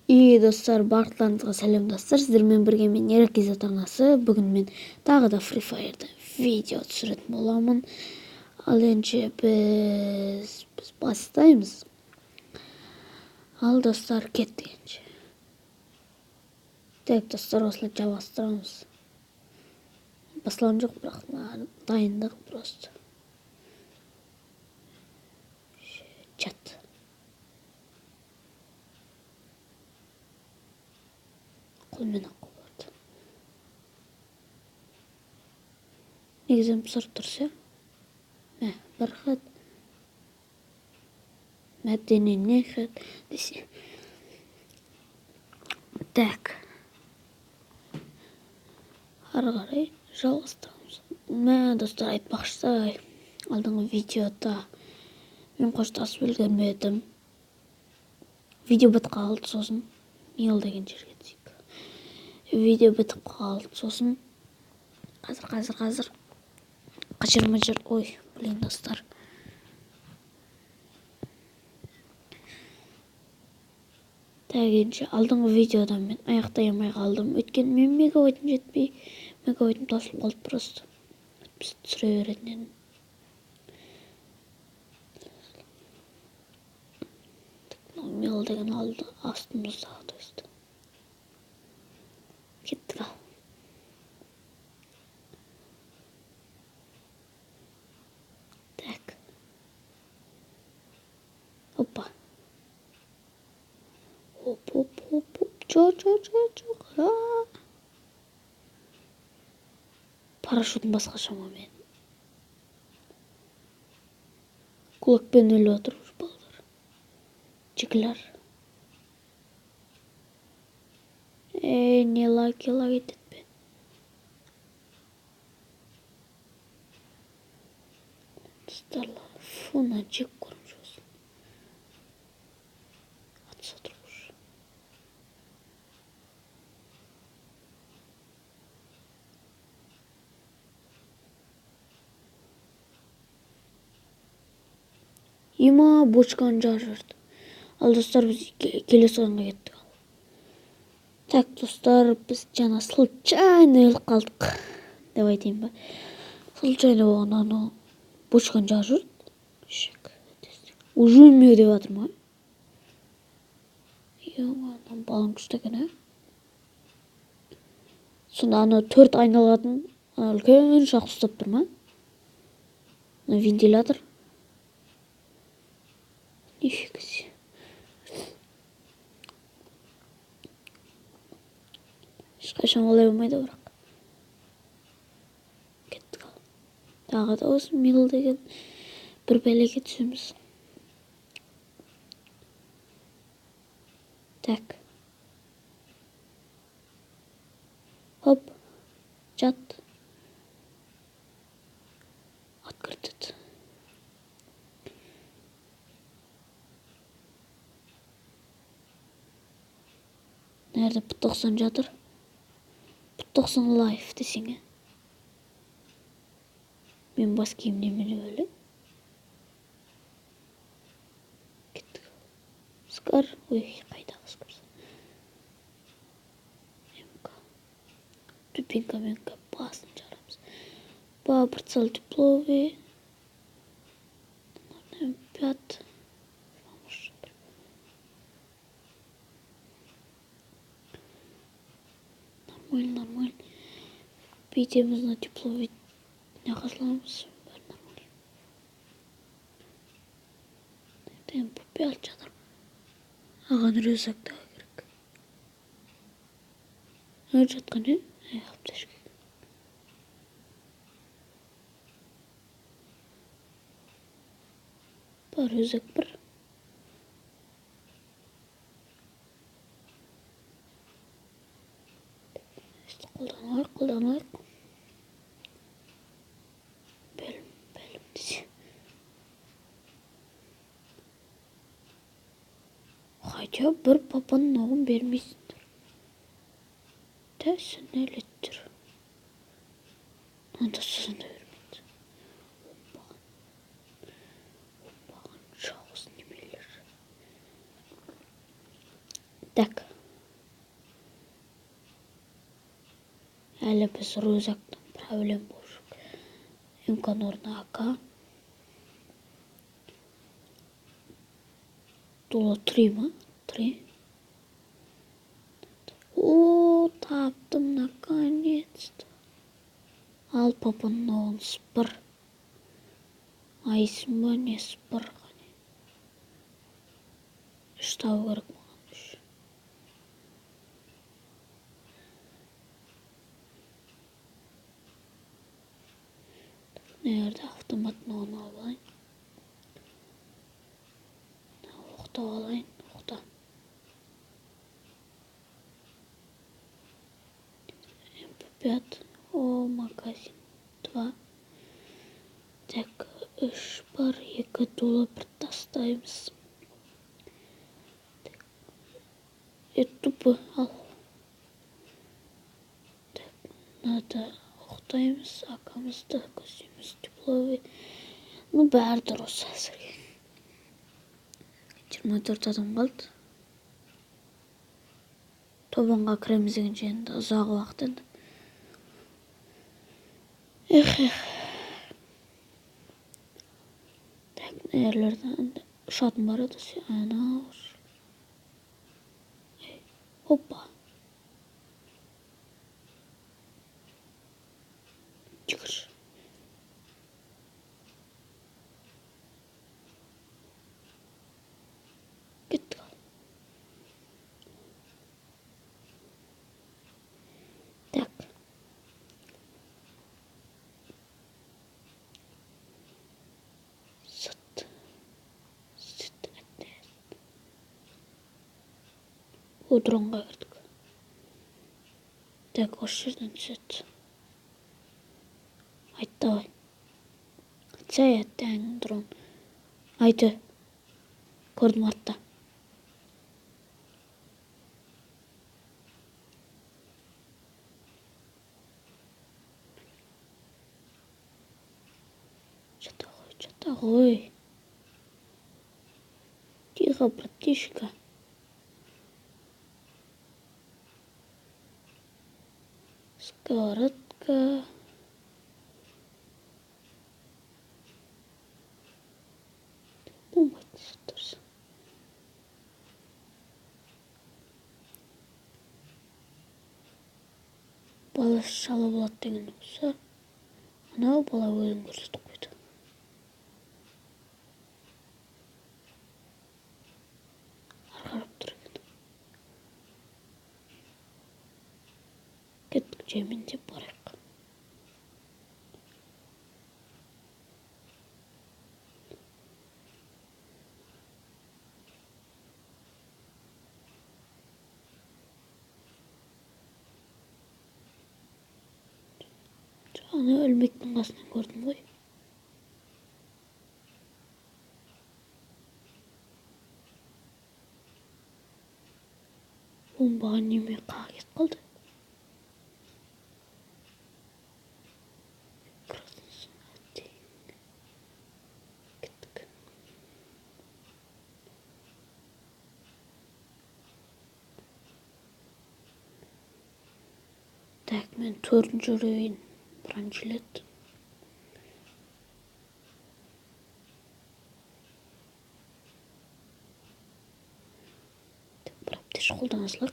И достар, барлықтарыңызға сәлем достар. Сіздермен бірге мен Ерекизат анасы. Бүгін мен тағы да Free Fire'да видео түсіретін боламын. Ал енді біз бастаймыз. Ал достар, кеттік енді. Так, достар, осылай жалғастырамыз. Басылған жоқ, бірақ дайындық просто. Чат. Қолмен ақ болады. Негізі сұрып тұрса, бір хат, мәдденен хат десе. Так. Ары қарай жалғастырамыз. Достар, айтпақшы, алдыңғы видеода мен қоштасып үлгермедім. Видео бітіп қалды, сосын мил деген жерге түсейік. Видео бітіп қалды, сосын қазір қашырмажыр. Ой, блин, достар. Тәгенше алдыңғы видеода мен аяқтай алмай қалдым. Өйткені мен мегабайтым жетпей, мегабайтым тосылып қалды просто. Біз түсіре беретін едім. Мил деген алды астымыздағы досты. Кеттік ал. Так. Опа. Оп. Жоқ. Парашютын басқа шамамен. Кулакпен өліп отыр балдар. Чекілер. Не лаг етеді бе? Достарлар, фуна чек көріп жүрсін. Атса тұрғыш. Ема бочканы жарырды. Ал достар, біз келесі ойынға кеттік. Так, достар, біз жаңа случайно өліп қалдық. Деп айтайын ба? Случайно болған анау бочканы жарырды. Уже өлмеу деп жатыр ма? Балың күшті екен, Сонда анау 4 айналатын үлкен шақ ұстап тұр ма? Вентилятор. Нифига себе. Ешқашан олай болмайды бірақ. Кеттік ал. Тағы да осы мил деген бір бәлеге түсеміз. Так. Хоп. Чат. Открытый. Nerede P90 жатыр? P90 лайф десеңе. Мен бас киімде мені өлі. Кеттік. Скар. Ой, қайдағы скар. Тупинка басын жарамыз. Прицел тепловый. 5. Нормально. Бейтеміз на тепловый. Нағасыламыз. Нормально. Тәйім бұппе алып жатыр. Аған рюкзактағы керек. Жатқан аптешке. Бар рюкзак бір. Қолданайық. Бәлім десе. Хотя бір папаның оғын бермейсіңдір. Тәсін әлеттір. Анда сізін да бермейді. Оппаған шауыз немелер. Так, әлі біз рюкзактан проблем болуш. Имкан орны ака. Дуло 3 ма? 3. О, таптым наконец-то. Ал папаның оғын спыр. Айсың ба не спыр? Үш табу керек маған. Үш. Nerede автоматны оғын алып алайын. Оқтап алайын. Оқта. MP5. О, магазин. 2. Так, 3 бар. 2 дулы бір тастаймыз. Тупы ал. Так, надо оқтаймыз. Акамызды көзіміз тепловый. Ну, бәрі дұрыс әзірге. 24 адам қалды. Тобанға кіреміз деген жерінде ұзақ уақыт енді. Так, нерлерден ұшатын бар еді. Ана. Опа. Жүгір. Кеттік ал. Так. Sıt. Sıt. O dronға кірдік. Так, осы жерден түсет. Айт давай. Айтса аяттың дрон. Айты. Көрдім артта. Жата ғой. Тихо, братишка. Сковородка. Болмайды тұрсын. Бала шала болады деген болса, анау бала өлім көрсетіп қойды. Арқарап тұр екен. Кеттік жемін деп барайық. Ана өлмектің қасынан көрдім ғой. Бомбаға неме қаға кетіп қалды. Кеттік. Так, мен 4-ші уровень. Бранчилет. Бір аптеш қолданасылар.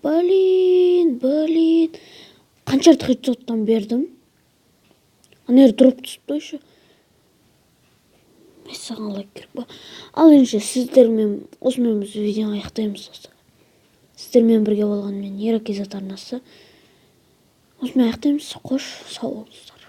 Блин. Қанша хедшоттан бердім. Анер дроп түсіпті еще. Мен саған лайк керек ба. Ал енді сіздермен осымен біз видеоны аяқтаймыз. Сіздермен бірге болған мен Ерекезат арнасы. Осымен аяқтаймыз. Қош, сау болыңыздар.